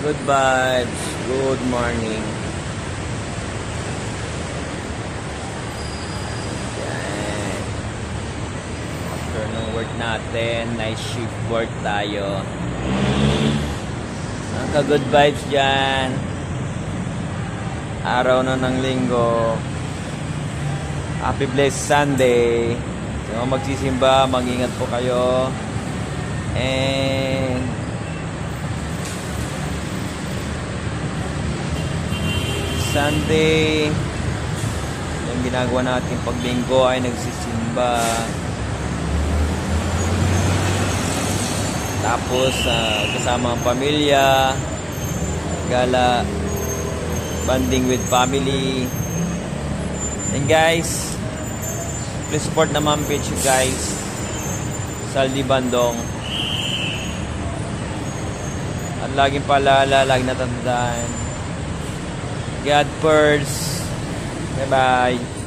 Good vibes. Good morning. Yan. Afternoon work natin. Night shift work tayo. Good vibes dyan. Araw na ng linggo. Happy blessed Sunday. So magsisimba, mag-ingat po kayo. And Sunday, yung ginagawa natin paglinggo ay nagsisimba. Tapos kasama ang pamilya, gala, bonding with family. And guys, please support naman page you guys, Saldi Bandong. At laging paalala, laging natandaan, God first. Bye bye.